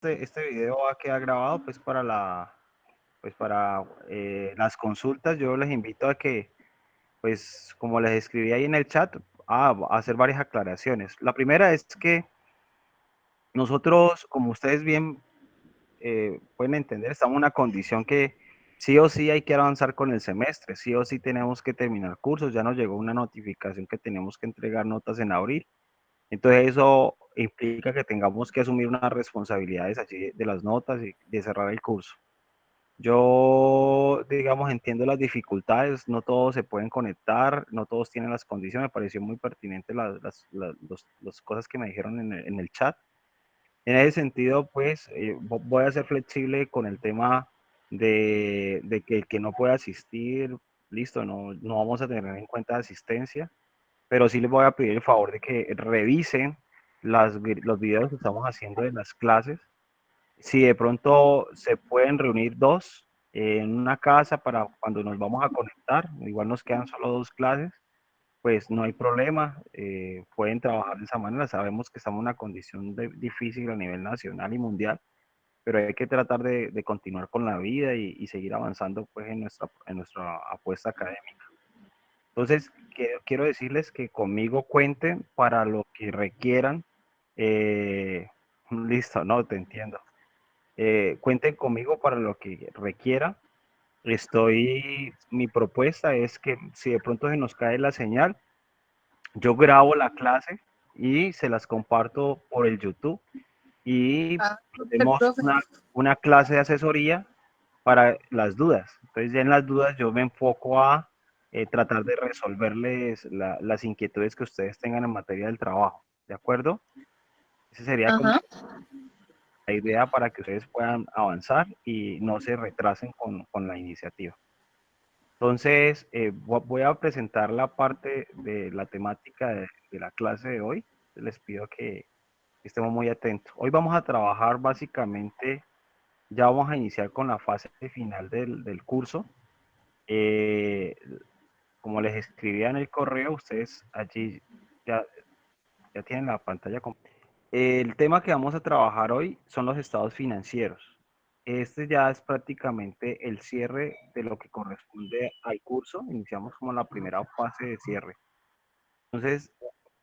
este video va a quedar grabado pues para las consultas. Yo les invito a que, pues como les escribí ahí en el chat, a hacer varias aclaraciones. La primera es que nosotros, como ustedes bien pueden entender, estamos en una condición que sí o sí hay que avanzar con el semestre, sí o sí tenemos que terminar cursos, ya nos llegó una notificación que tenemos que entregar notas en abril, entonces eso implica que tengamos que asumir unas responsabilidades allí de las notas y de cerrar el curso. Yo, digamos, entiendo las dificultades, no todos se pueden conectar, no todos tienen las condiciones, me pareció muy pertinente las cosas que me dijeron en el chat. En ese sentido, pues voy a ser flexible con el tema de que el que no pueda asistir, listo, no vamos a tener en cuenta asistencia, pero sí les voy a pedir el favor de que revisen los videos que estamos haciendo de las clases. Si de pronto se pueden reunir dos en una casa para cuando nos vamos a conectar, igual nos quedan solo dos clases, pues no hay problema, pueden trabajar de esa manera. Sabemos que estamos en una condición difícil a nivel nacional y mundial, pero hay que tratar de continuar con la vida y seguir avanzando pues en nuestra apuesta académica. Entonces, quiero decirles que conmigo cuenten para lo que requieran. Eh, listo, no, te entiendo. Cuenten conmigo para lo que requieran. Mi propuesta es que si de pronto se nos cae la señal, yo grabo la clase y se las comparto por el YouTube y Ah, súper, tenemos profe. una clase de asesoría para las dudas. Entonces ya en las dudas yo me enfoco a tratar de resolverles las inquietudes que ustedes tengan en materia del trabajo. ¿De acuerdo? Esa sería como Ajá. la idea para que ustedes puedan avanzar y no se retrasen con la iniciativa. Entonces, voy a presentar la parte de la temática de la clase de hoy. Les pido que estemos muy atentos. Hoy vamos a trabajar básicamente, ya vamos a iniciar con la fase final del curso. Eh, Como les escribía en el correo, ustedes allí ya, ya tienen la pantalla completa. El tema que vamos a trabajar hoy son los estados financieros. Este ya es prácticamente el cierre de lo que corresponde al curso. Iniciamos como la primera fase de cierre. Entonces,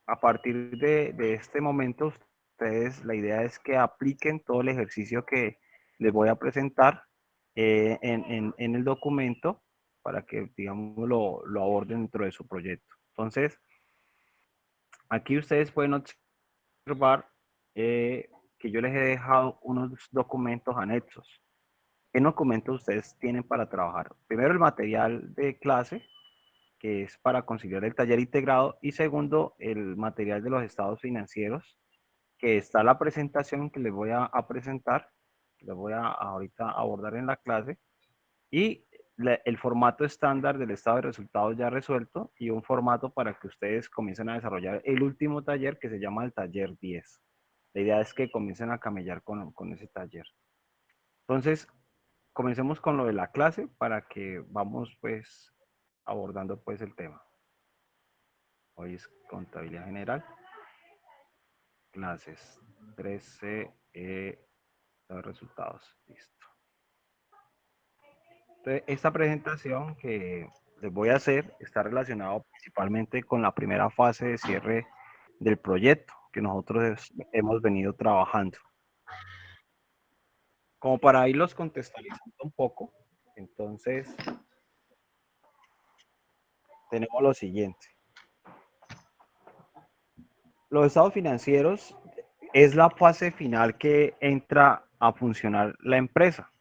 a partir de este momento, ustedes, la idea es que apliquen todo el ejercicio que les voy a presentar en el documento para que, digamos, lo aborden dentro de su proyecto. Entonces, aquí ustedes pueden observar que yo les he dejado unos documentos anexos. ¿Qué documentos ustedes tienen para trabajar? Primero, el material de clase, que es para conciliar el taller integrado, y segundo, el material de los estados financieros, que está la presentación que les voy a presentar, les voy a ahorita abordar en la clase, y el formato estándar del estado de resultados ya resuelto y un formato para que ustedes comiencen a desarrollar el último taller que se llama el taller 10. La idea es que comiencen a camellar con ese taller. Entonces, comencemos con lo de la clase para que vamos pues abordando pues el tema. Hoy es contabilidad general, clases 13, los resultados, listo. Entonces, esta presentación que les voy a hacer está relacionada principalmente con la primera fase de cierre del proyecto que nosotros hemos venido trabajando. Como para irlos contextualizando un poco, entonces tenemos lo siguiente. Los estados financieros es la fase final que entra a funcionar la empresa.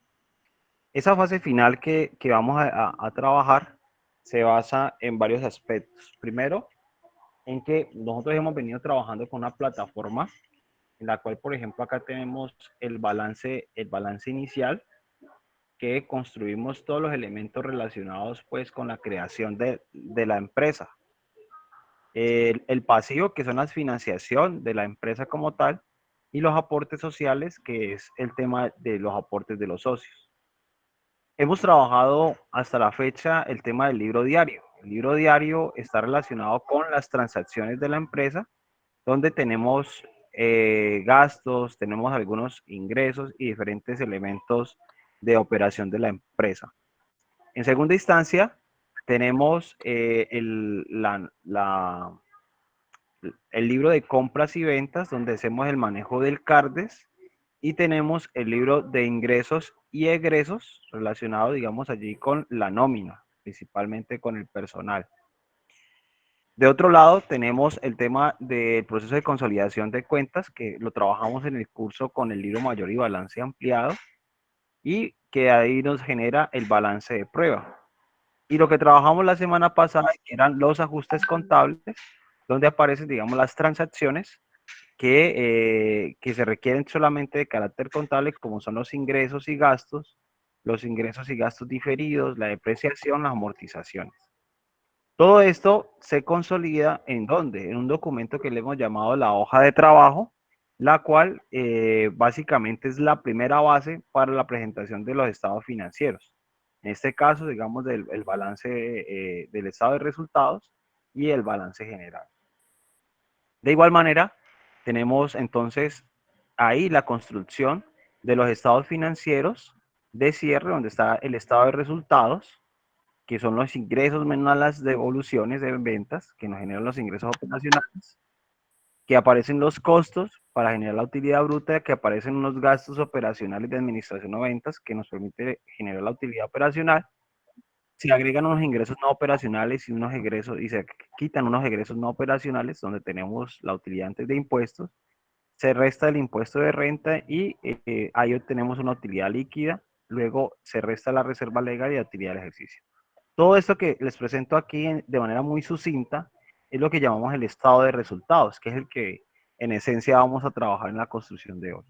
Esa fase final que vamos a trabajar se basa en varios aspectos. Primero, en que nosotros hemos venido trabajando con una plataforma en la cual, por ejemplo, acá tenemos el balance inicial, que construimos todos los elementos relacionados pues con la creación de la empresa. El pasivo, que son las financiación de la empresa como tal, y los aportes sociales, que es el tema de los aportes de los socios. Hemos trabajado hasta la fecha el tema del libro diario. El libro diario está relacionado con las transacciones de la empresa, donde tenemos gastos, tenemos algunos ingresos y diferentes elementos de operación de la empresa. En segunda instancia, tenemos el libro de compras y ventas, donde hacemos el manejo del CARDES, y tenemos el libro de ingresos y egresos relacionado, digamos, allí con la nómina, principalmente con el personal. De otro lado, tenemos el tema del proceso de consolidación de cuentas, que lo trabajamos en el curso con el libro mayor y balance ampliado, y que ahí nos genera el balance de prueba. Y lo que trabajamos la semana pasada eran los ajustes contables, donde aparecen, digamos, las transacciones que se requieren solamente de carácter contable, como son los ingresos y gastos diferidos, la depreciación, las amortizaciones. Todo esto se consolida en dónde? En un documento que le hemos llamado la hoja de trabajo, la cual básicamente es la primera base para la presentación de los estados financieros. En este caso, digamos, el balance del estado de resultados y el balance general. De igual manera, tenemos entonces ahí la construcción de los estados financieros de cierre, donde está el estado de resultados, que son los ingresos menos las devoluciones de ventas, que nos generan los ingresos operacionales, que aparecen los costos para generar la utilidad bruta, que aparecen unos gastos operacionales de administración o ventas, que nos permite generar la utilidad operacional. Se agregan unos ingresos no operacionales y unos egresos, y se quitan unos egresos no operacionales, donde tenemos la utilidad antes de impuestos, se resta el impuesto de renta y ahí obtenemos una utilidad líquida, luego se resta la reserva legal y la utilidad del ejercicio. Todo esto que les presento aquí de manera muy sucinta es lo que llamamos el estado de resultados, que es el que en esencia vamos a trabajar en la construcción de hoy.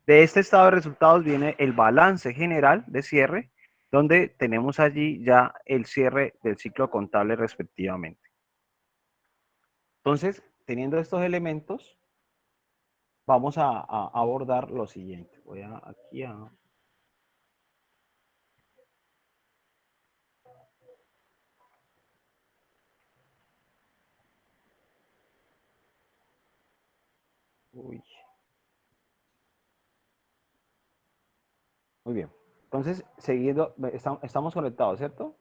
De este estado de resultados viene el balance general de cierre, donde tenemos allí ya el cierre del ciclo contable respectivamente. Entonces, teniendo estos elementos, vamos a abordar lo siguiente. Voy aquí a... Uy. Muy bien. Entonces, seguido, estamos conectados, ¿cierto?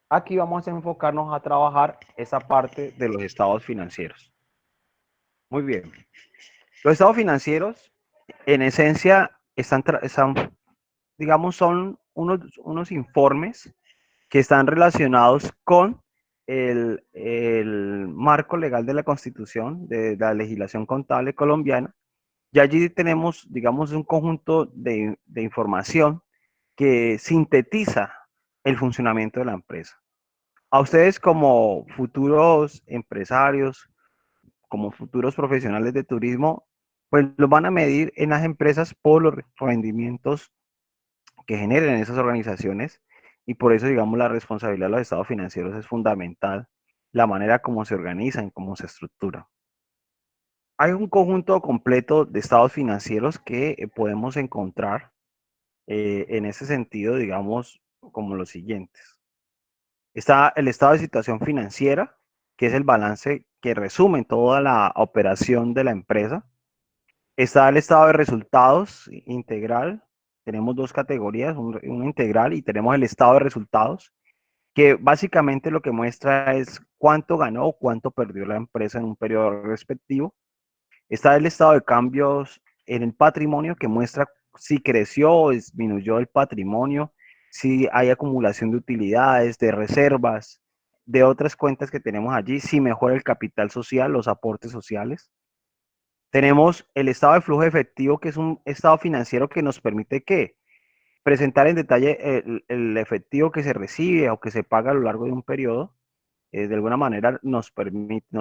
Aquí vamos a enfocarnos a trabajar esa parte de los estados financieros. Muy bien. Los estados financieros, en esencia, están digamos, son unos informes que están relacionados con el marco legal de la Constitución, de la legislación contable colombiana. Y allí tenemos, digamos, un conjunto de información que sintetiza el funcionamiento de la empresa. A ustedes como futuros empresarios, como futuros profesionales de turismo, pues los van a medir en las empresas por los rendimientos que generen esas organizaciones, y por eso, digamos, la responsabilidad de los estados financieros es fundamental, la manera como se organizan, cómo se estructura. Hay un conjunto completo de estados financieros que podemos encontrar en ese sentido, digamos, como los siguientes. Está el estado de situación financiera, que es el balance que resume toda la operación de la empresa. Está el estado de resultados integral. Tenemos dos categorías, un integral y tenemos el estado de resultados, que básicamente lo que muestra es cuánto ganó o cuánto perdió la empresa en un periodo respectivo. Está el estado de cambios en el patrimonio, que muestra si creció o disminuyó el patrimonio, si hay acumulación de utilidades, de reservas, de otras cuentas que tenemos allí, si mejora el capital social, los aportes sociales. Tenemos el estado de flujo efectivo, que es un estado financiero que nos permite ¿qué? Presentar en detalle el efectivo que se recibe o que se paga a lo largo de un periodo. De alguna manera nos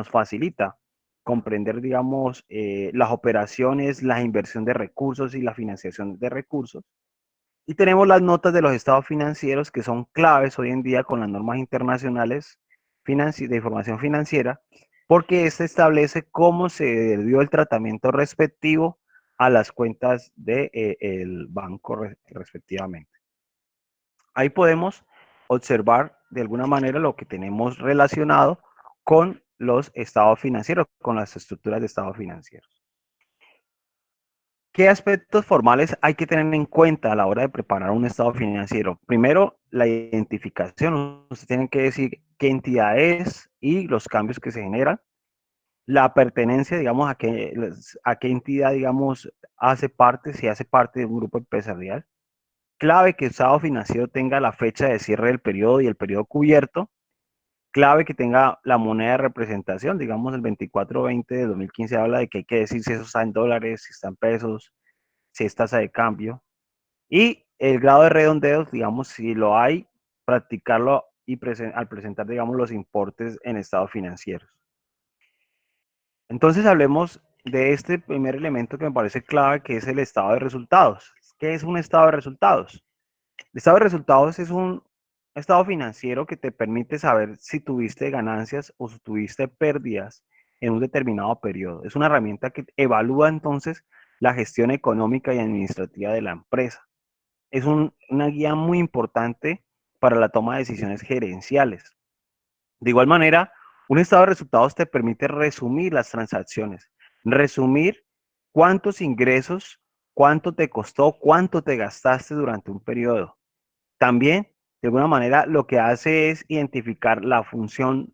facilita comprender, digamos, las operaciones, la inversión de recursos y la financiación de recursos. Y tenemos las notas de los estados financieros, que son claves hoy en día con las normas internacionales de información financiera, porque este establece cómo se dio el tratamiento respectivo a las cuentas del banco respectivamente. Ahí podemos observar de alguna manera lo que tenemos relacionado con los estados financieros, con las estructuras de estados financieros. ¿Qué aspectos formales hay que tener en cuenta a la hora de preparar un estado financiero? Primero, la identificación. Usted tiene que decir qué entidad es y los cambios que se generan. La pertenencia, digamos, a qué entidad, digamos, hace parte, si hace parte de un grupo empresarial. Clave que el estado financiero tenga la fecha de cierre del periodo y el periodo cubierto. Clave que tenga la moneda de representación, digamos, el 24/20 de 2015 habla de que hay que decir si eso está en dólares, si está en pesos, si es tasa de cambio. Y el grado de redondeo, digamos, si lo hay, practicarlo y al presentar, digamos, los importes en estados financieros. Entonces hablemos de este primer elemento que me parece clave, que es el estado de resultados. ¿Qué es un estado de resultados? El estado de resultados es un estado financiero que te permite saber si tuviste ganancias o si tuviste pérdidas en un determinado periodo. Es una herramienta que evalúa entonces la gestión económica y administrativa de la empresa. Es una guía muy importante para la toma de decisiones gerenciales. De igual manera, un estado de resultados te permite resumir las transacciones, resumir cuántos ingresos, cuánto te costó, cuánto te gastaste durante un periodo. También, de alguna manera, lo que hace es identificar la función,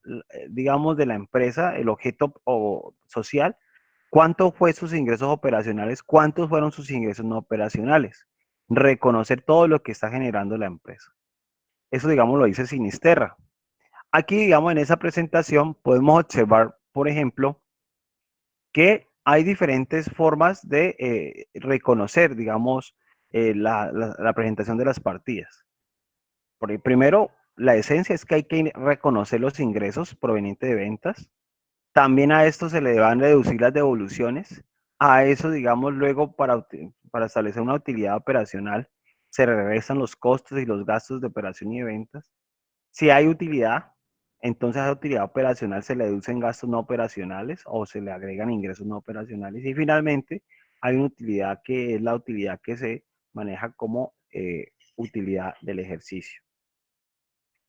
digamos, de la empresa, el objeto social, cuánto fue sus ingresos operacionales, cuántos fueron sus ingresos no operacionales. Reconocer todo lo que está generando la empresa. Eso, digamos, lo dice Sinisterra. Aquí, digamos, en esa presentación podemos observar, por ejemplo, que hay diferentes formas de reconocer, digamos, la presentación de las partidas. Primero, la esencia es que hay que reconocer los ingresos provenientes de ventas. También a esto se le van a deducir las devoluciones. A eso, digamos, luego para establecer una utilidad operacional, se regresan los costos y los gastos de operación y de ventas. Si hay utilidad, entonces a esa utilidad operacional se le deducen gastos no operacionales o se le agregan ingresos no operacionales. Y finalmente, hay una utilidad que es la utilidad que se maneja como utilidad del ejercicio.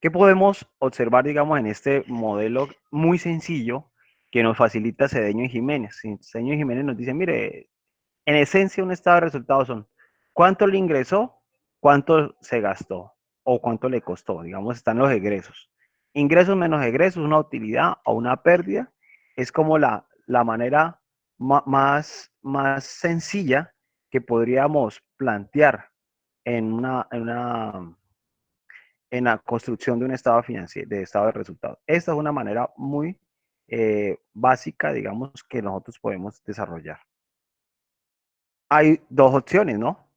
¿Qué podemos observar, digamos, en este modelo muy sencillo que nos facilita Cedeño y Jiménez? Cedeño y Jiménez nos dicen, mire, en esencia un estado de resultados son cuánto le ingresó, cuánto se gastó o cuánto le costó, digamos, están los egresos. Ingresos menos egresos, una utilidad o una pérdida, es como la manera más sencilla que podríamos plantear en en la construcción de un estado financiero, de estado de resultados. Esta es una manera muy básica, digamos, que nosotros podemos desarrollar. Hay dos opciones, ¿no?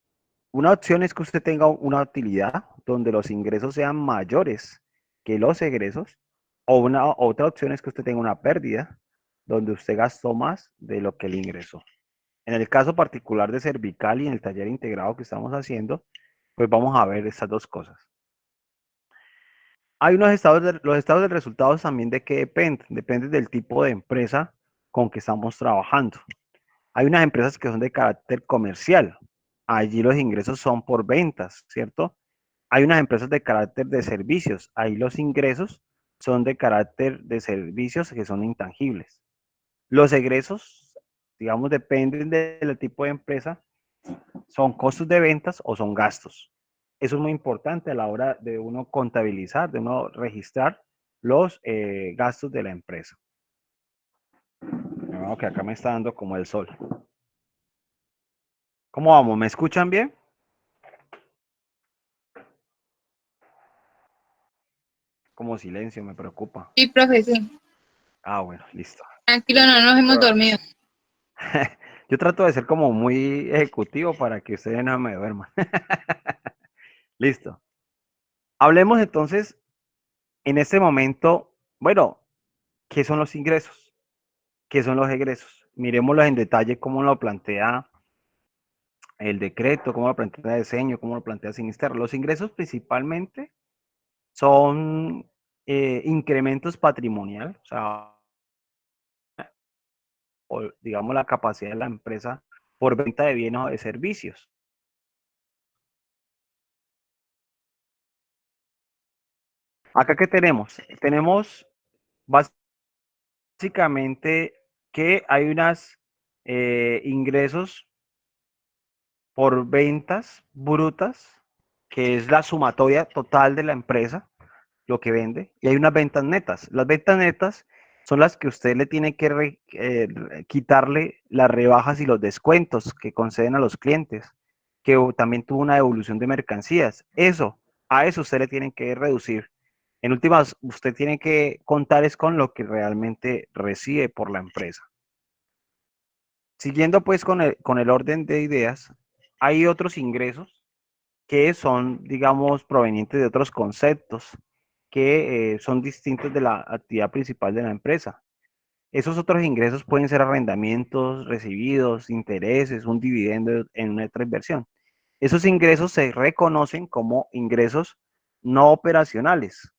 Una opción es que usted tenga una utilidad donde los ingresos sean mayores que los egresos, o otra opción es que usted tenga una pérdida donde usted gastó más de lo que le ingresó. En el caso particular de cervical y en el taller integrado que estamos haciendo, pues vamos a ver estas dos cosas. Hay los estados de resultados también de qué dependen. Depende del tipo de empresa con que estamos trabajando. Hay unas empresas que son de carácter comercial. Allí los ingresos son por ventas, ¿cierto? Hay unas empresas de carácter de servicios. Ahí los ingresos son de carácter de servicios que son intangibles. Los egresos, digamos, dependen del tipo de empresa, son costos de ventas o son gastos. Eso es muy importante a la hora de uno contabilizar, de uno registrar los gastos de la empresa. Bueno, que acá me está dando como el sol. ¿Cómo vamos? ¿Me escuchan bien? Como silencio, me preocupa. Sí, profe, sí. Ah, bueno, listo. Tranquilo, no nos hemos dormido. Yo trato de ser como muy ejecutivo para que ustedes no me duerman. Listo. Hablemos entonces en este momento, bueno, ¿qué son los ingresos? ¿Qué son los egresos? Miremoslos en detalle cómo lo plantea el decreto, cómo lo plantea el diseño, cómo lo plantea Sinister. Los ingresos principalmente son incrementos patrimoniales, o sea, o digamos la capacidad de la empresa por venta de bienes o de servicios. Acá, ¿qué tenemos? Tenemos básicamente que hay unos ingresos por ventas brutas, que es la sumatoria total de la empresa, lo que vende, y hay unas ventas netas. Las ventas netas son las que usted le tiene que quitarle las rebajas y los descuentos que conceden a los clientes, que también tuvo una devolución de mercancías. Eso, a eso usted le tiene que reducir. En últimas, usted tiene que contar es con lo que realmente recibe por la empresa. Siguiendo pues con el orden de ideas, hay otros ingresos que son, digamos, provenientes de otros conceptos que son distintos de la actividad principal de la empresa. Esos otros ingresos pueden ser arrendamientos recibidos, intereses, un dividendo en una otra inversión. Esos ingresos se reconocen como ingresos no operacionales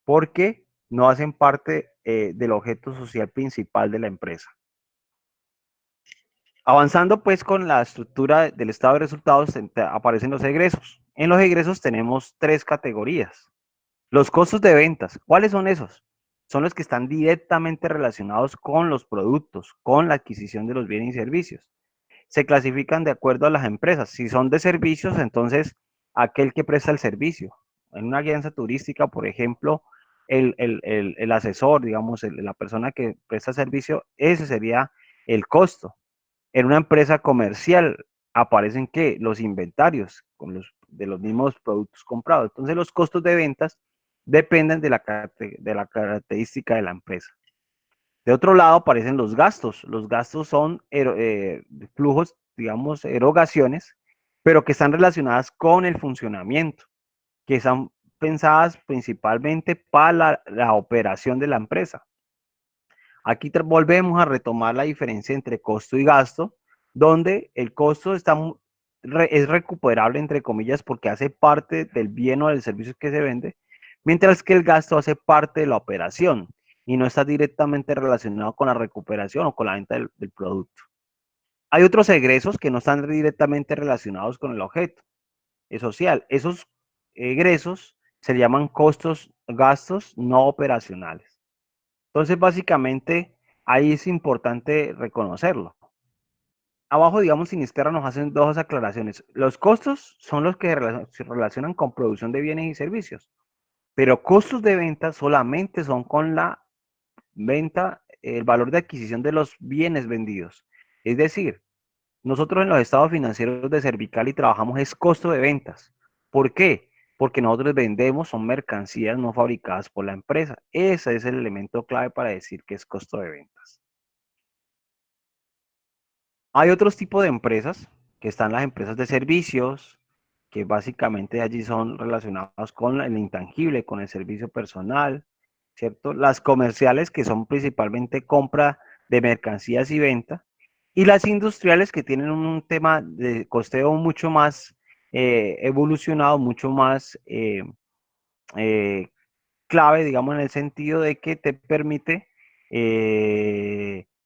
porque no hacen parte del objeto social principal de la empresa. Avanzando pues con la estructura del estado de resultados, aparecen los egresos. En los egresos tenemos tres categorías. Los costos de ventas, ¿cuáles son esos? Son los que están directamente relacionados con los productos, con la adquisición de los bienes y servicios. Se clasifican de acuerdo a las empresas. Si son de servicios, entonces aquel que presta el servicio. En una alianza turística, por ejemplo, el asesor, digamos, la persona que presta servicio, ese sería el costo. En una empresa comercial aparecen ¿qué? Los inventarios de los mismos productos comprados. Entonces los costos de ventas dependen de la característica de la empresa. De otro lado aparecen los gastos. Los gastos son flujos, digamos, erogaciones, pero que están relacionadas con el funcionamiento, que están pensadas principalmente para la operación de la empresa. Aquí volvemos a retomar la diferencia entre costo y gasto, donde el costo es recuperable, entre comillas, porque hace parte del bien o del servicio que se vende, mientras que el gasto hace parte de la operación y no está directamente relacionado con la recuperación o con la venta del producto. Hay otros egresos que no están directamente relacionados con el objeto social. Esos egresos se llaman gastos no operacionales. Entonces, básicamente, ahí es importante reconocerlo. Abajo, digamos, sin izquierda nos hacen dos aclaraciones. Los costos son los que se relacionan con producción de bienes y servicios, pero costos de venta solamente son con la venta, el valor de adquisición de los bienes vendidos. Es decir, nosotros en los estados financieros de Servicali trabajamos es costo de ventas. ¿Por qué? Porque nosotros vendemos, son mercancías no fabricadas por la empresa. Ese es el elemento clave para decir que es costo de ventas. Hay otros tipos de empresas, que están las empresas de servicios, que básicamente allí son relacionados con el intangible, con el servicio personal, ¿cierto? Las comerciales, que son principalmente compra de mercancías y venta, y las industriales, que tienen un tema de costeo mucho más evolucionado, mucho más eh, clave, digamos, en el sentido de que te permite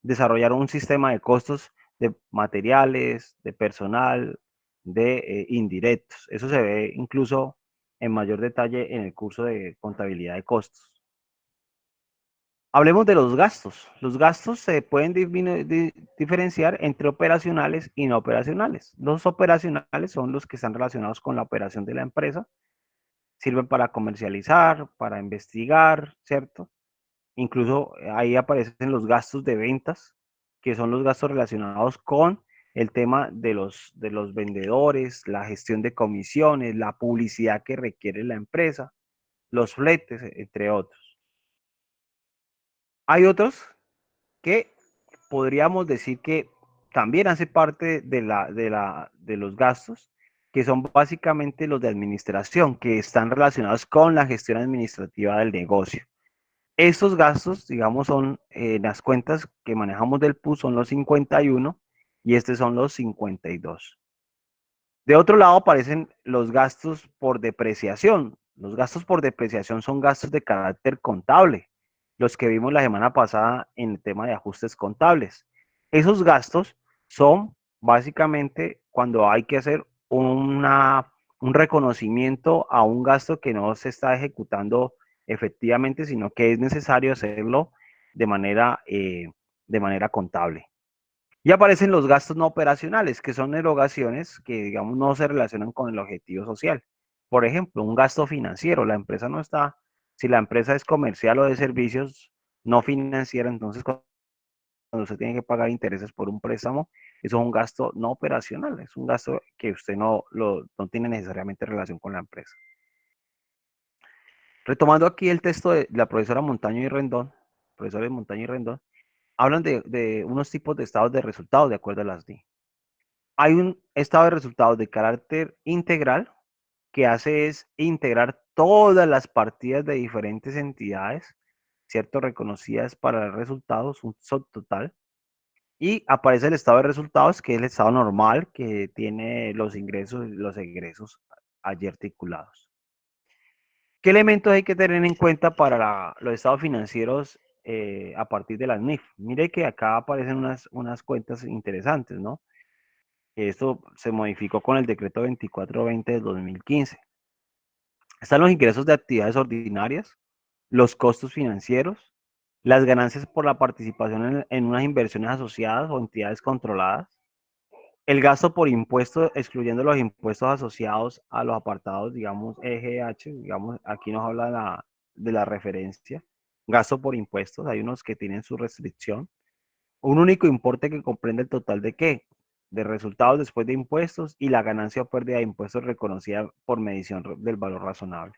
desarrollar un sistema de costos de materiales, de personal, de indirectos. Eso se ve incluso en mayor detalle en el curso de contabilidad de costos. Hablemos de los gastos. Los gastos se pueden diferenciar entre operacionales y no operacionales. Los operacionales son los que están relacionados con la operación de la empresa, sirven para comercializar, para investigar, ¿cierto? Incluso ahí aparecen los gastos de ventas, que son los gastos relacionados con el tema de los vendedores, la gestión de comisiones, la publicidad que requiere la empresa, los fletes, entre otros. Hay otros que podríamos decir que también hace parte de los gastos, que son básicamente los de administración, que están relacionados con la gestión administrativa del negocio. Estos gastos, digamos, son las cuentas que manejamos del PUS son los 51 y estos son los 52. De otro lado aparecen los gastos por depreciación. Los gastos por depreciación son gastos de carácter contable, los que vimos la semana pasada en el tema de ajustes contables. Esos gastos son básicamente cuando hay que hacer un reconocimiento a un gasto que no se está ejecutando efectivamente, sino que es necesario hacerlo de manera contable. Y aparecen los gastos no operacionales, que son erogaciones que, digamos, no se relacionan con el objetivo social. Por ejemplo, un gasto financiero. La empresa no está, si la empresa es comercial o de servicios no financiera, entonces cuando usted tiene que pagar intereses por un préstamo, eso es un gasto no operacional, es un gasto que usted no tiene necesariamente relación con la empresa. Retomando aquí el texto de la profesora Montaño y Rendón, profesores Montaño y Rendón, hablan de unos tipos de estados de resultados de acuerdo a las DI. Hay un estado de resultados de carácter integral que hace es integrar todas las partidas de diferentes entidades, ¿cierto? Reconocidas para resultados, un subtotal. Y aparece el estado de resultados, que es el estado normal, que tiene los ingresos y los egresos allí articulados. ¿Qué elementos hay que tener en cuenta para los estados financieros a partir de las NIF? Mire que acá aparecen unas cuentas interesantes, ¿no? Esto se modificó con el decreto 2420 del 2015. Están los ingresos de actividades ordinarias, los costos financieros, las ganancias por la participación en unas inversiones asociadas o entidades controladas, el gasto por impuestos, excluyendo los impuestos asociados a los apartados, digamos, EGH, digamos, aquí nos habla de la referencia, gasto por impuestos, hay unos que tienen su restricción, un único importe que comprende el total de qué, de resultados después de impuestos y la ganancia o pérdida de impuestos reconocida por medición del valor razonable.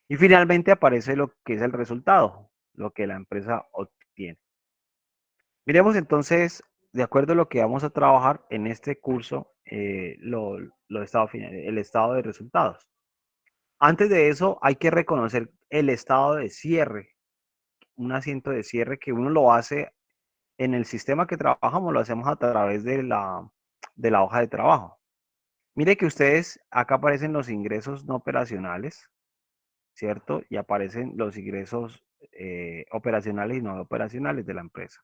Y finalmente aparece lo que es el resultado, lo que la empresa obtiene. Miremos entonces, de acuerdo a lo que vamos a trabajar en este curso, el estado de resultados. Antes de eso, hay que reconocer el estado de cierre, un asiento de cierre que uno lo hace en el sistema que trabajamos, lo hacemos a través de la hoja de trabajo. Mire que ustedes, acá aparecen los ingresos no operacionales, ¿cierto? Y aparecen los ingresos operacionales y no operacionales de la empresa.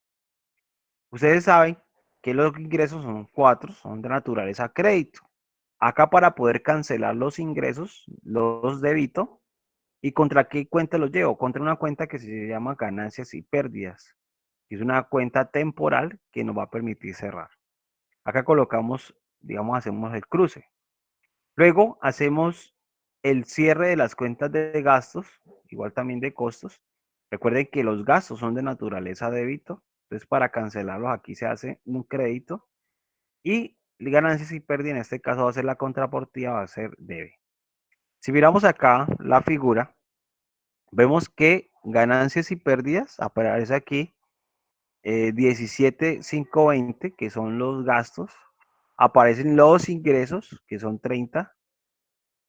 Ustedes saben que los ingresos son 4, son de naturaleza crédito. Acá para poder cancelar los ingresos, los débito. ¿Y contra qué cuenta los llevo? Contra una cuenta que se llama ganancias y pérdidas. Es una cuenta temporal que nos va a permitir cerrar. Acá colocamos, digamos, hacemos el cruce. Luego hacemos el cierre de las cuentas de gastos, igual también de costos. Recuerden que los gastos son de naturaleza débito, entonces para cancelarlos aquí se hace un crédito y ganancias y pérdidas, en este caso va a ser la contrapartida, va a ser debe. Si miramos acá la figura, vemos que ganancias y pérdidas aparece aquí 17,520, que son los gastos, aparecen los ingresos, que son 30.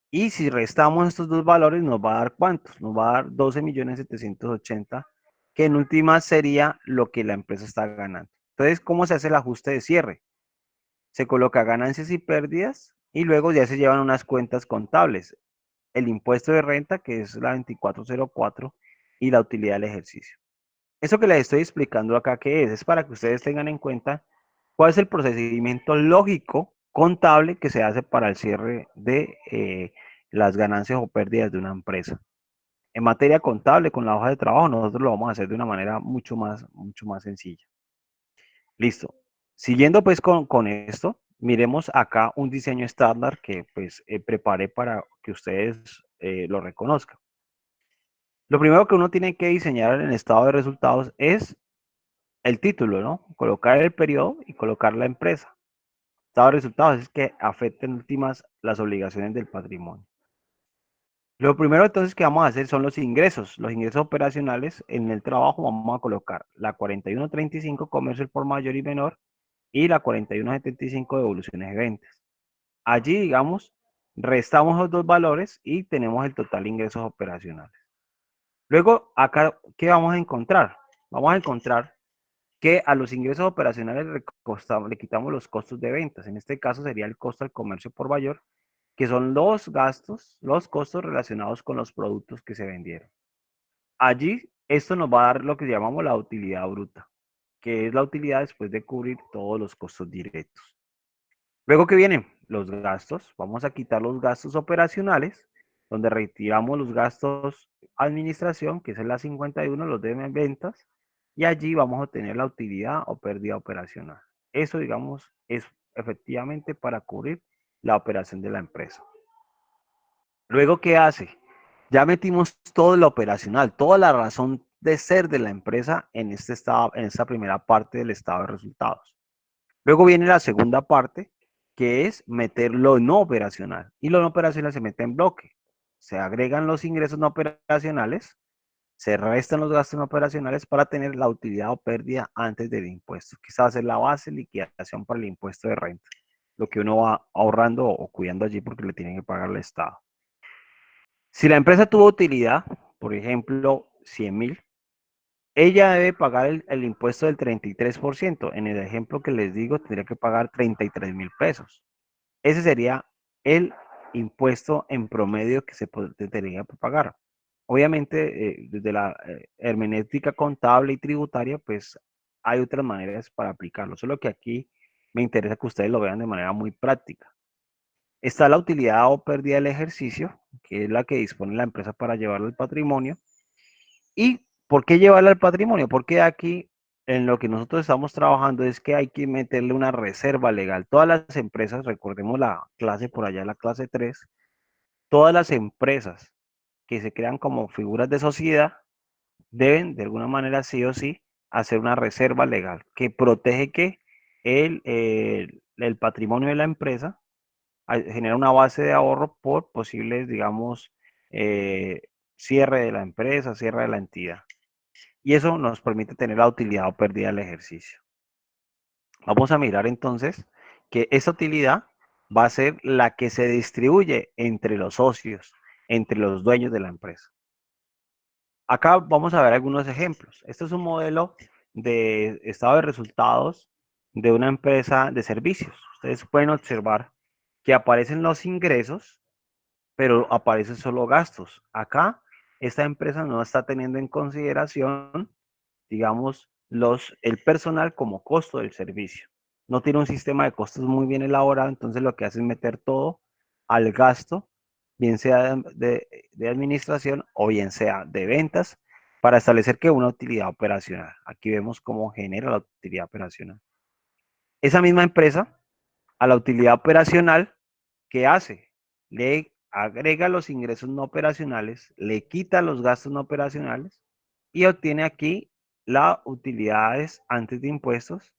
Y si restamos estos dos valores, nos va a dar ¿cuántos? Nos va a dar 12,780,000, que en última sería lo que la empresa está ganando. Entonces, ¿cómo se hace el ajuste de cierre? Se coloca ganancias y pérdidas y luego ya se llevan unas cuentas contables. El impuesto de renta, que es la 2404, y la utilidad del ejercicio. Eso que les estoy explicando acá, ¿qué es? Es para que ustedes tengan en cuenta cuál es el procedimiento lógico contable que se hace para el cierre de las ganancias o pérdidas de una empresa. En materia contable, con la hoja de trabajo, nosotros lo vamos a hacer de una manera mucho más sencilla. Listo. Siguiendo pues con esto, miremos acá un diseño estándar que pues preparé para que ustedes lo reconozcan. Lo primero que uno tiene que diseñar en el estado de resultados es el título, ¿no? Colocar el periodo y colocar la empresa. Estado de resultados es que afecten últimas las obligaciones del patrimonio. Lo primero entonces que vamos a hacer son los ingresos. Los ingresos operacionales en el trabajo vamos a colocar la 4135 comercio por mayor y menor y la 4175 devoluciones de ventas. Allí, digamos, restamos los dos valores y tenemos el total de ingresos operacionales. Luego, acá, ¿qué vamos a encontrar? Vamos a encontrar que a los ingresos operacionales le quitamos los costos de ventas. En este caso sería el costo del comercio por mayor, que son los gastos, los costos relacionados con los productos que se vendieron. Allí, esto nos va a dar lo que llamamos la utilidad bruta, que es la utilidad después de cubrir todos los costos directos. Luego que vienen los gastos, vamos a quitar los gastos operacionales, donde retiramos los gastos administración, que es la 51, los de ventas, y allí vamos a obtener la utilidad o pérdida operacional. Eso, digamos, es efectivamente para cubrir la operación de la empresa. Luego, ¿qué hace? Ya metimos todo lo operacional, toda la razón de ser de la empresa en este estado, en esta primera parte del estado de resultados. Luego viene la segunda parte, que es meter lo no operacional. Y lo no operacional se mete en bloque. Se agregan los ingresos no operacionales, se restan los gastos no operacionales para tener la utilidad o pérdida antes del impuesto. Quizás va a ser la base de liquidación para el impuesto de renta, lo que uno va ahorrando o cuidando allí porque le tienen que pagar al Estado. Si la empresa tuvo utilidad, por ejemplo, 100.000, ella debe pagar el impuesto del 33%. En el ejemplo que les digo, tendría que pagar 33.000 pesos. Ese sería el impuesto en promedio que se tendría que pagar. Obviamente, desde la hermenéutica contable y tributaria, pues hay otras maneras para aplicarlo. Solo que aquí me interesa que ustedes lo vean de manera muy práctica. Está la utilidad o pérdida del ejercicio, que es la que dispone la empresa para llevarlo al patrimonio. ¿Y por qué llevarla al patrimonio? Porque aquí en lo que nosotros estamos trabajando es que hay que meterle una reserva legal. Todas las empresas, recordemos la clase por allá, la clase 3, todas las empresas que se crean como figuras de sociedad deben de alguna manera sí o sí hacer una reserva legal que protege que el patrimonio de la empresa genera una base de ahorro por posibles, digamos, eh, cierre de la empresa, cierre de la entidad. Y eso nos permite tener la utilidad o pérdida del ejercicio. Vamos a mirar entonces que esa utilidad va a ser la que se distribuye entre los socios, entre los dueños de la empresa. Acá vamos a ver algunos ejemplos. Este es un modelo de estado de resultados de una empresa de servicios. Ustedes pueden observar que aparecen los ingresos, pero aparecen solo gastos. Acá esta empresa no está teniendo en consideración, digamos, el personal como costo del servicio. No tiene un sistema de costos muy bien elaborado, entonces lo que hace es meter todo al gasto, bien sea de administración o bien sea de ventas, para establecer que una utilidad operacional. Aquí vemos cómo genera la utilidad operacional. Esa misma empresa, a la utilidad operacional, ¿qué hace? Le agrega los ingresos no operacionales, le quita los gastos no operacionales y obtiene aquí las utilidades antes de impuestos.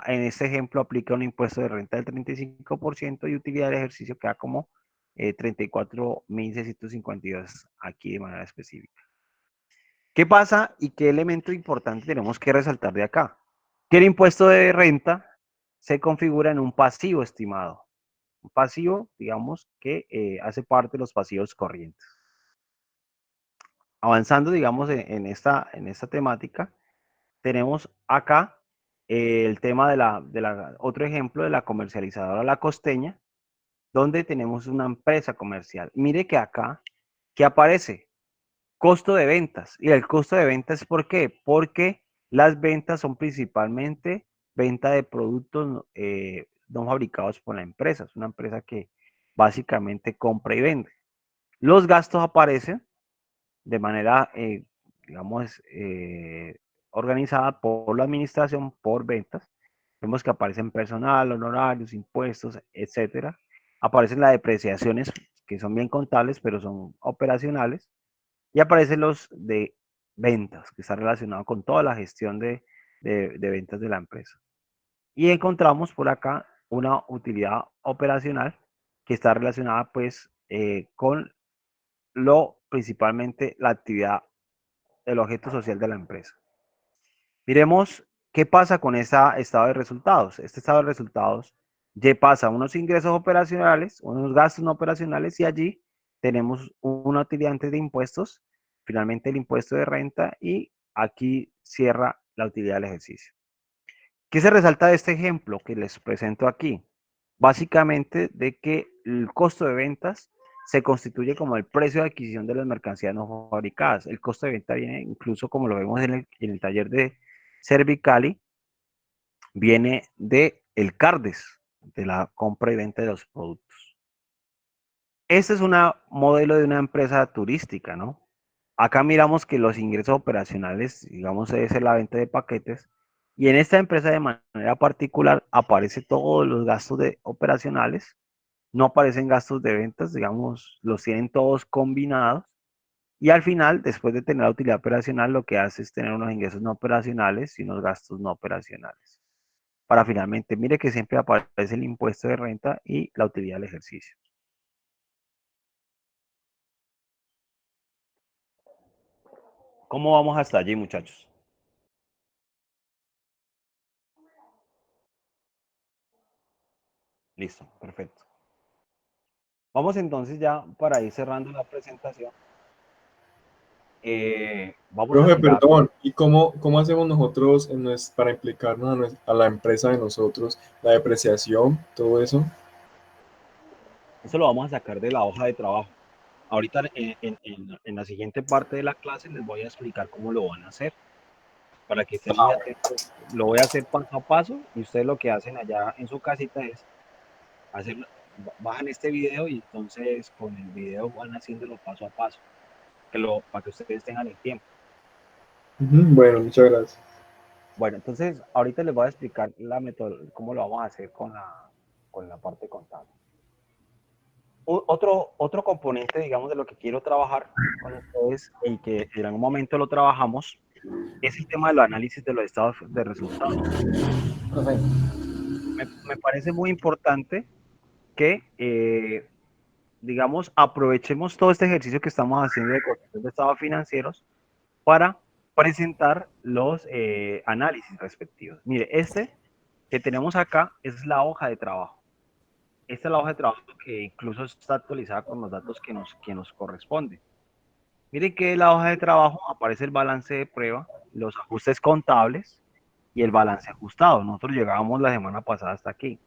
En este ejemplo aplica un impuesto de renta del 35% y utilidad del ejercicio queda como 34.652 aquí de manera específica. ¿Qué pasa y qué elemento importante tenemos que resaltar de acá? Que el impuesto de renta se configura en un pasivo estimado. Un pasivo, digamos, que hace parte de los pasivos corrientes. Avanzando, digamos, en esta temática, tenemos acá el tema otro ejemplo de la comercializadora La Costeña, donde tenemos una empresa comercial. Mire que acá, ¿qué aparece? Costo de ventas. Y el costo de ventas, ¿por qué? Porque las ventas son principalmente venta de productos no fabricados por la empresa. Es una empresa que básicamente compra y vende. Los gastos aparecen de manera, digamos, organizada por la administración, por ventas. Vemos que aparecen personal, honorarios, impuestos, etcétera. Aparecen las depreciaciones, que son bien contables, pero son operacionales. Y aparecen los de ventas, que está relacionado con toda la gestión de ventas de la empresa. Y encontramos por acá una utilidad operacional que está relacionada pues con principalmente la actividad, el objeto social de la empresa. Miremos qué pasa con ese estado de resultados. Este estado de resultados ya pasa unos ingresos operacionales, unos gastos no operacionales y allí tenemos una utilidad antes de impuestos, finalmente el impuesto de renta y aquí cierra la utilidad del ejercicio. ¿Qué se resalta de este ejemplo que les presento aquí? Básicamente de que el costo de ventas se constituye como el precio de adquisición de las mercancías no fabricadas. El costo de venta viene, incluso como lo vemos en el taller de Servicali, viene de el CARDES, de la compra y venta de los productos. Este es un modelo de una empresa turística, ¿no? Acá miramos que los ingresos operacionales, digamos, es la venta de paquetes, y en esta empresa de manera particular aparece todos los gastos operacionales, no aparecen gastos de ventas, digamos, los tienen todos combinados, y al final, después de tener la utilidad operacional, lo que hace es tener unos ingresos no operacionales y unos gastos no operacionales. Para finalmente, mire que siempre aparece el impuesto de renta y la utilidad del ejercicio. ¿Cómo vamos hasta allí, muchachos? Listo, perfecto. Vamos entonces ya para ir cerrando la presentación. Vamos a Profe, mirar, perdón, ¿y cómo hacemos nosotros para implicarnos a la empresa de nosotros, la depreciación, todo eso? eso lo vamos a sacar de la hoja de trabajo. Ahorita en la siguiente parte de la clase les voy a explicar cómo lo van a hacer, para que estén muy atentos. Lo voy a hacer paso a paso y ustedes lo que hacen allá en su casita es hacer, bajan este video y entonces con el video van haciéndolo paso a paso, para que ustedes tengan el tiempo. Bueno, muchas gracias. Bueno, entonces ahorita les voy a explicar la metodología, cómo lo vamos a hacer con la parte contable. Otro componente, digamos, de lo que quiero trabajar con ustedes y que en algún momento lo trabajamos, es el tema de los análisis de los estados de resultados. Profe. Me parece muy importante que, digamos, aprovechemos todo este ejercicio que estamos haciendo de construcción de estados financieros para presentar los análisis respectivos. Mire, este que tenemos acá es la hoja de trabajo. Esta es la hoja de trabajo que incluso está actualizada con los datos que nos corresponden. Miren que en la hoja de trabajo aparece el balance de prueba, los ajustes contables y el balance ajustado. Nosotros llegábamos la semana pasada hasta aquí.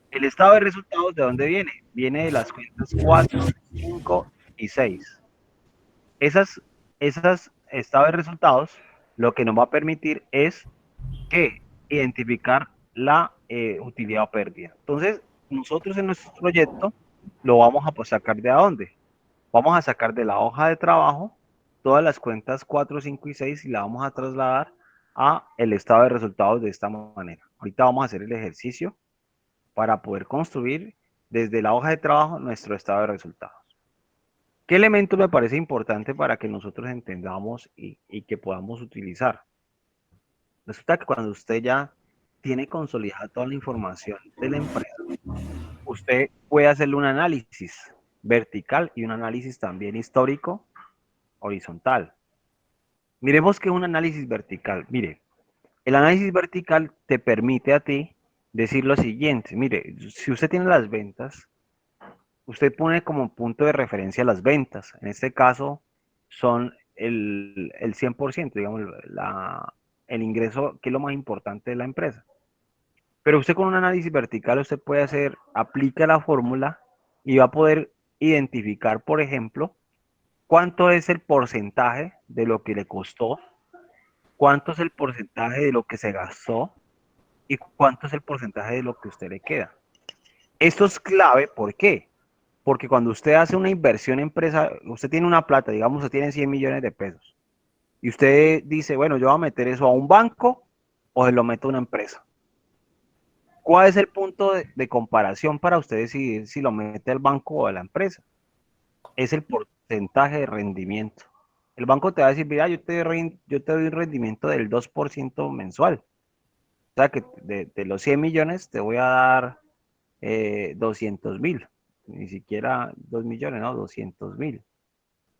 El estado de resultados, ¿de dónde viene? Viene de las cuentas 4, 5 y 6. Esas estados de resultados lo que nos va a permitir es que identificar la utilidad o pérdida. Entonces, nosotros en nuestro proyecto lo vamos a sacar de dónde? Vamos a sacar de la hoja de trabajo todas las cuentas 4, 5 y 6 y la vamos a trasladar a el estado de resultados de esta manera. Ahorita vamos a hacer el ejercicio para poder construir desde la hoja de trabajo nuestro estado de resultados. ¿Qué elementos me parece importante para que nosotros entendamos y que podamos utilizar? Resulta que cuando usted ya tiene consolidada toda la información de la empresa, usted puede hacerle un análisis vertical y un análisis también histórico horizontal. Miremos que es un análisis vertical. Mire, el análisis vertical te permite a ti decir lo siguiente. Mire, si usted tiene las ventas, usted pone como punto de referencia las ventas. En este caso son el 100%, digamos, el ingreso, que es lo más importante de la empresa. Pero usted con un análisis vertical, usted puede hacer, aplica la fórmula y va a poder identificar, por ejemplo, cuánto es el porcentaje de lo que le costó, cuánto es el porcentaje de lo que se gastó y cuánto es el porcentaje de lo que a usted le queda. Esto es clave, ¿por qué? Porque cuando usted hace una inversión en empresa, usted tiene una plata, digamos, usted tiene 100 millones de pesos, y usted dice, bueno, yo voy a meter eso a un banco o se lo meto a una empresa. ¿Cuál es el punto de comparación para usted decidir si lo mete al banco o a la empresa? Es el porcentaje de rendimiento. El banco te va a decir, mira, yo te doy un rendimiento del 2% mensual. O sea que de los 100 millones te voy a dar 200.000. Ni siquiera 2 millones, no, 200.000.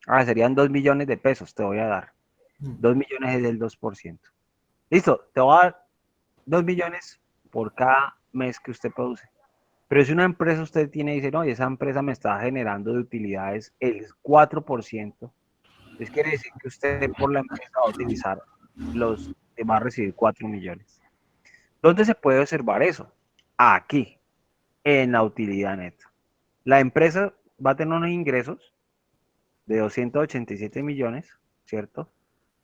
Ah, serían 2 millones de pesos te voy a dar. 2 millones es del 2%. Listo, te voy a dar 2 millones por cada mes que usted produce. Pero si una empresa usted tiene y dice, no, y esa empresa me está generando de utilidades el 4%, entonces quiere decir que usted por la empresa va a utilizar va a recibir 4 millones. ¿Dónde se puede observar eso? Aquí, en la utilidad neta. La empresa va a tener unos ingresos de 287 millones, ¿cierto?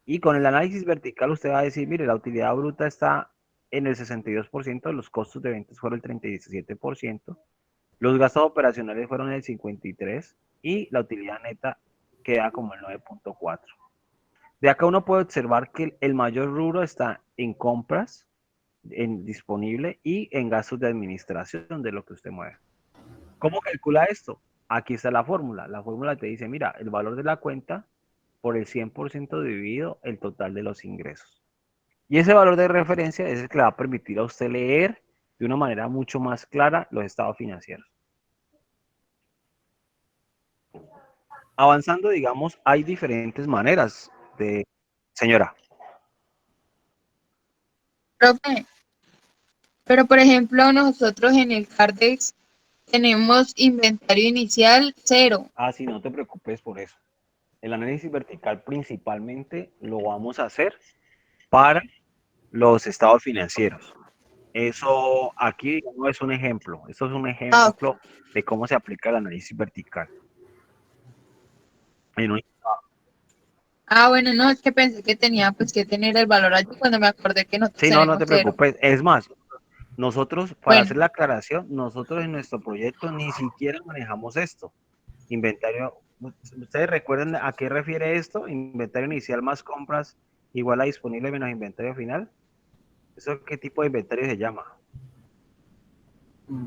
Y con el análisis vertical usted va a decir, mire, la utilidad bruta está en el 62%, los costos de ventas fueron el 37%, los gastos operacionales fueron el 53% y la utilidad neta queda como el 9.4. De acá uno puede observar que el mayor rubro está en compras, en disponible y en gastos de administración de lo que usted mueve. ¿Cómo calcula esto? Aquí está la fórmula. La fórmula te dice, mira, el valor de la cuenta por el 100% dividido el total de los ingresos. Y ese valor de referencia es el que le va a permitir a usted leer de una manera mucho más clara los estados financieros. Avanzando, digamos, hay diferentes maneras de... Señora. Profe, pero por ejemplo, nosotros en el Cardex tenemos inventario inicial 0. Ah, sí, no te preocupes por eso. El análisis vertical principalmente lo vamos a hacer para los estados financieros. Eso aquí digamos, es un ejemplo. Esto es un Ah, ejemplo de cómo se aplica el análisis vertical. En un- bueno, no, es que pensé que tenía pues que tener el valor allí cuando me acordé que nosotros Sí, no, no tenemos te 0. preocupes. Es más, nosotros, para Bueno, hacer la aclaración, nosotros en nuestro proyecto ni siquiera manejamos esto. Inventario, ¿ustedes recuerdan a qué refiere esto? Inventario inicial más compras igual a disponible menos inventario final. ¿Eso qué tipo de inventario se llama?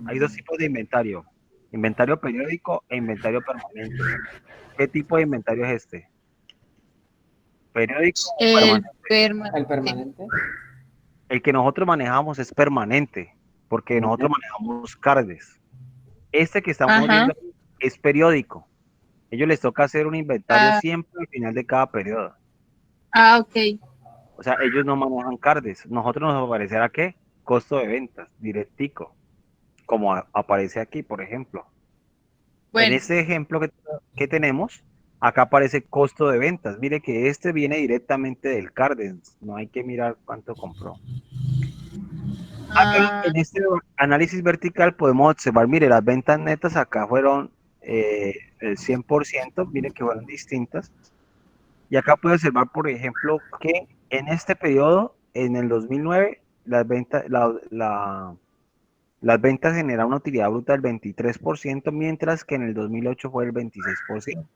Hay dos tipos de inventario. Inventario periódico e inventario permanente. ¿Qué tipo de inventario es este? ¿Periódico o el permanente? El permanente. permanente. El que nosotros manejamos es permanente, porque nosotros manejamos cardes. Este que estamos Ajá. viendo es periódico. Ellos les toca hacer un inventario Ah, siempre al final de cada periodo. ok. O sea, ellos no manejan cardes. Nosotros nos aparecerá qué? Costo de ventas, directico, como aparece aquí, por ejemplo. En Bueno. este ejemplo que tenemos, acá aparece costo de ventas. Mire que este viene directamente del cardes. No hay que mirar cuánto compró. Acá Ah, en este análisis vertical podemos observar, mire, las ventas netas acá fueron el 100%, mire que fueron distintas. Y acá puede observar, por ejemplo, que en este periodo, en el 2009, las ventas generaron una utilidad bruta del 23%, mientras que en el 2008 fue el 26%.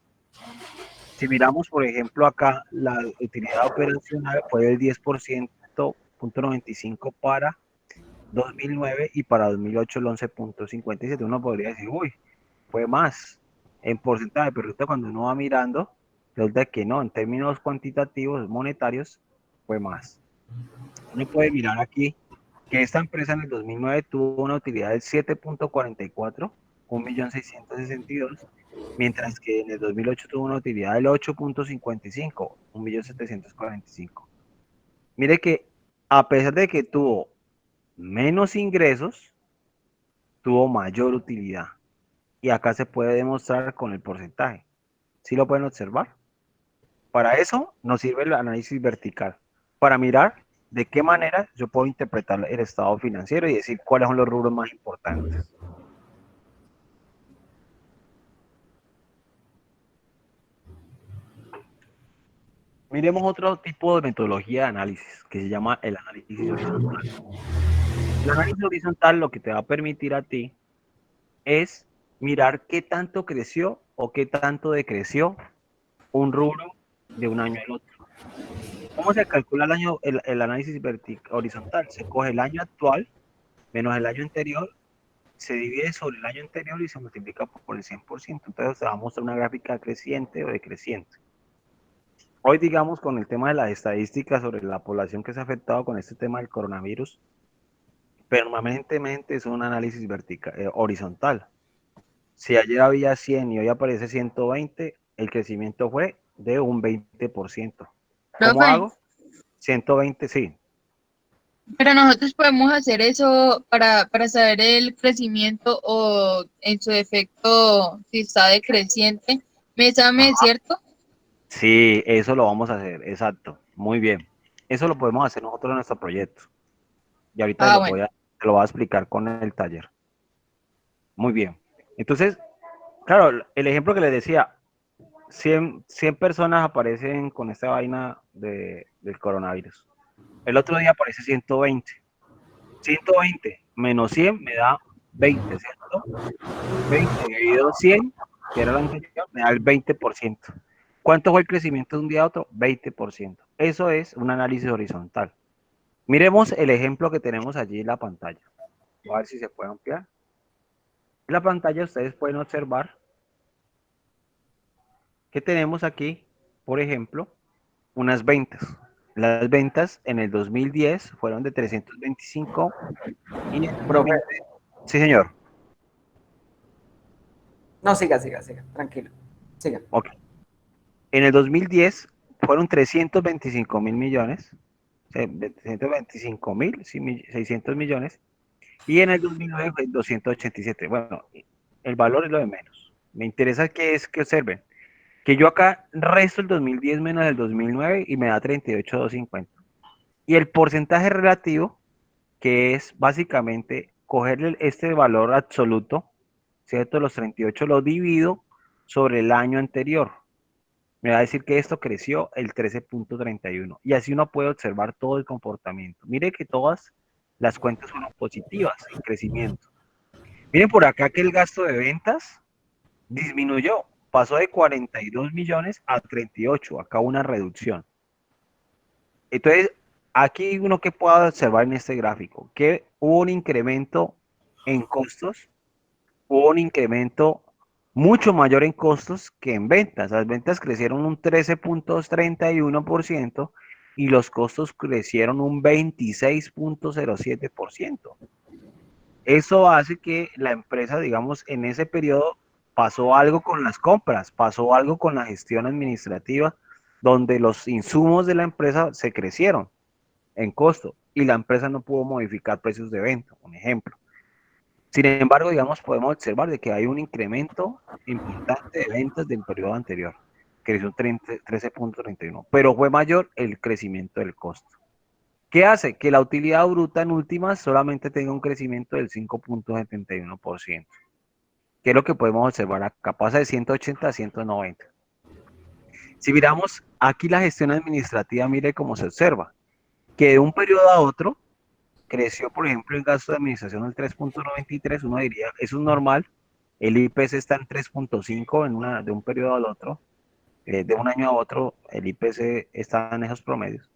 Si miramos, por ejemplo, acá, la utilidad operacional fue del 10.95 para 2009 y para 2008 el 11.57. Uno podría decir, uy, fue más en porcentaje, pero ahorita cuando uno va mirando, resulta que no, en términos cuantitativos, monetarios, fue más. Uno puede mirar aquí que esta empresa en el 2009 tuvo una utilidad del 7.44, 1.662.000, mientras que en el 2008 tuvo una utilidad del 8.55, 1.745.000. Mire que a pesar de que tuvo menos ingresos, tuvo mayor utilidad. Y acá se puede demostrar con el porcentaje. ¿Sí lo pueden observar? Para eso nos sirve el análisis vertical, para mirar de qué manera yo puedo interpretar el estado financiero y decir cuáles son los rubros más importantes. Miremos otro tipo de metodología de análisis que se llama el análisis horizontal. El análisis horizontal lo que te va a permitir a ti es mirar qué tanto creció o qué tanto decreció un rubro de un año al otro. ¿Cómo se calcula el análisis horizontal? Se coge el año actual menos el año anterior, se divide sobre el año anterior y se multiplica por el 100%. Entonces se va a mostrar una gráfica creciente o decreciente. Hoy, digamos, con el tema de las estadísticas sobre la población que se ha afectado con este tema del coronavirus, permanentemente es un análisis horizontal. Si ayer había 100 y hoy aparece 120, el crecimiento fue de un 20%. ¿Cómo profe, hago? 120, sí. pero nosotros podemos hacer eso para saber el crecimiento o en su efecto si está decreciente mes a mes, Ajá. ¿cierto? Sí, eso lo vamos a hacer, exacto. Muy bien. Eso lo podemos hacer nosotros en nuestro proyecto. Y ahorita Ah, bueno. te lo voy a explicar con el taller. Muy bien. Entonces, claro, el ejemplo que les decía, 100 personas aparecen con esta vaina del coronavirus. El otro día aparece 120. 120 menos 100 me da 20, ¿cierto? 20 dividido 100, que era lo anterior, me da el 20%. ¿Cuánto fue el crecimiento de un día a otro? 20%. Eso es un análisis horizontal. Miremos el ejemplo que tenemos allí en la pantalla. Voy a ver si se puede ampliar. En la pantalla ustedes pueden observar que tenemos aquí, por ejemplo, unas ventas. Las ventas en el 2010 fueron de 325 y en el Profe, 2020, sí señor, no, siga, tranquilo. Siga. ok. En el 2010 fueron 325 mil millones, 325 mil, 600 millones, y en el 2009 fue 287. Bueno, el valor es lo de menos. Me interesa que es que observen que yo acá resto el 2010 menos el 2009 y me da 38,250. Y el porcentaje relativo, que es básicamente cogerle este valor absoluto, ¿cierto? Los 38 lo divido sobre el año anterior. Me va a decir que esto creció el 13,31. Y así uno puede observar todo el comportamiento. Mire que todas las cuentas fueron positivas en crecimiento. Miren por acá que el gasto de ventas disminuyó. Pasó de 42 millones a 38. Acá una reducción. Entonces, aquí uno que pueda observar en este gráfico, que hubo un incremento en costos, hubo un incremento mucho mayor en costos que en ventas. Las ventas crecieron un 13,31% y los costos crecieron un 26,07%. Eso hace que la empresa, digamos, en ese periodo pasó algo con las compras, pasó algo con la gestión administrativa, donde los insumos de la empresa se crecieron en costo y la empresa no pudo modificar precios de venta, un ejemplo. Sin embargo, digamos, podemos observar de que hay un incremento importante de ventas del periodo anterior, que creció un 13,31, pero fue mayor el crecimiento del costo. ¿Qué hace? Que la utilidad bruta en últimas solamente tenga un crecimiento del 5,71%, que es lo que podemos observar acá, pasa de 180 a 190. Si miramos aquí la gestión administrativa, mire cómo se observa, que de un periodo a otro creció, por ejemplo, el gasto de administración el 3,93, uno diría, eso es normal, el IPC está en 3,5 de un periodo al otro, de un año a otro, el IPC está en esos promedios.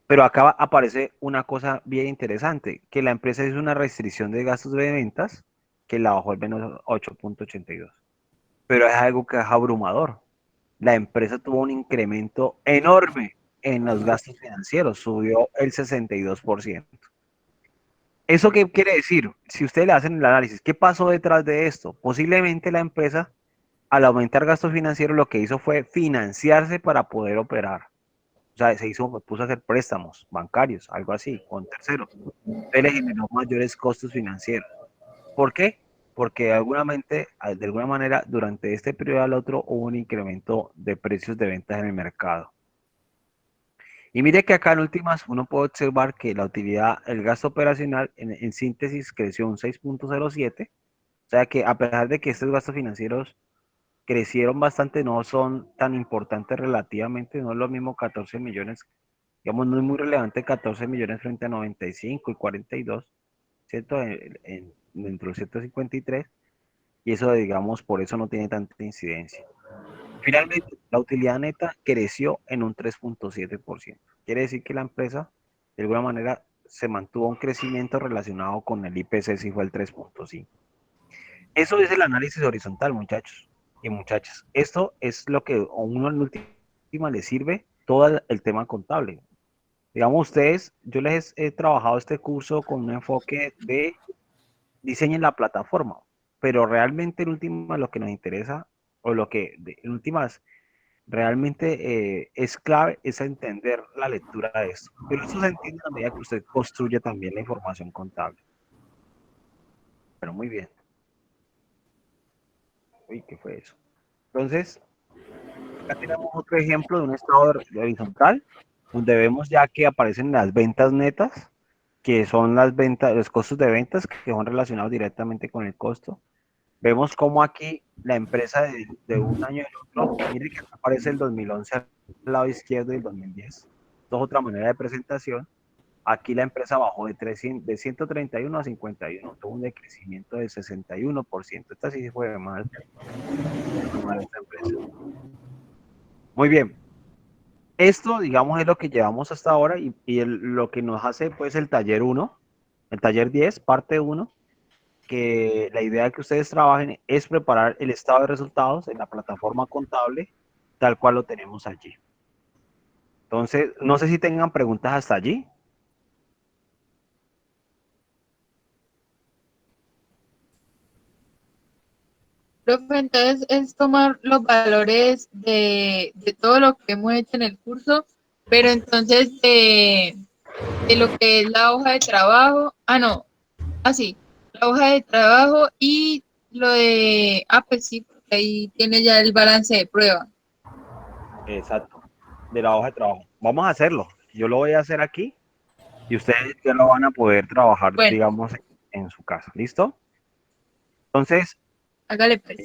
Pero acá aparece una cosa bien interesante, que la empresa hizo una restricción de gastos de ventas que la bajó al menos 8,82. Pero es algo que es abrumador. La empresa tuvo un incremento enorme en los gastos financieros, subió el 62%. ¿Eso qué quiere decir? Si ustedes le hacen el análisis, ¿qué pasó detrás de esto? Posiblemente la empresa, al aumentar gastos financieros, lo que hizo fue financiarse para poder operar. O sea, puso a hacer préstamos bancarios, algo así, con terceros. Entonces le generó mayores costos financieros. ¿Por qué? Porque de alguna manera, durante este periodo al otro hubo un incremento de precios de ventas en el mercado. Y mire que acá en últimas uno puede observar que la utilidad, el gasto operacional en síntesis creció un 6,07. O sea que a pesar de que estos gastos financieros crecieron bastante, no son tan importantes relativamente, no es lo mismo 14 millones, digamos, no es muy relevante 14 millones frente a 95 y 42, ¿cierto? Dentro de 153, y eso, digamos, por eso no tiene tanta incidencia. Finalmente, la utilidad neta creció en un 3,7%. Quiere decir que la empresa, de alguna manera, se mantuvo un crecimiento relacionado con el IPC, si fue el 3,5. Eso es el análisis horizontal, muchachos y muchachas. Esto es lo que a uno en última le sirve todo el tema contable. Digamos, ustedes, yo les he trabajado este curso con un enfoque de diseñen la plataforma, pero realmente en última lo que nos interesa, o lo que en últimas realmente es clave, es entender la lectura de esto. Pero eso se entiende a medida que usted construye también la información contable. Pero muy bien. Uy, ¿qué fue eso? Entonces, acá tenemos otro ejemplo de un estado horizontal, donde vemos ya que aparecen las ventas netas, que son las ventas, los costos de ventas que son relacionados directamente con el costo. Vemos cómo aquí la empresa de un año al otro, mire que aparece el 2011 al lado izquierdo y el 2010. Esto es otra manera de presentación. Aquí la empresa bajó de 131 a 51, tuvo un decrecimiento del 61%. Esta sí fue mal esta empresa. Muy bien. Esto, digamos, es lo que llevamos hasta ahora lo que nos hace, pues, el taller 1, el taller 10, parte 1, que la idea de que ustedes trabajen es preparar el estado de resultados en la plataforma contable, tal cual lo tenemos allí. Entonces, no sé si tengan preguntas hasta allí. Profe, entonces es tomar los valores de todo lo que hemos hecho en el curso, pero entonces de lo que es la hoja de trabajo, no, así, la hoja de trabajo y lo de, pues sí, porque ahí tiene ya el balance de prueba. Exacto, de la hoja de trabajo. Vamos a hacerlo. Yo lo voy a hacer aquí y ustedes ya lo van a poder trabajar, Bueno, digamos, en su casa. ¿Listo? Entonces, hágale pues.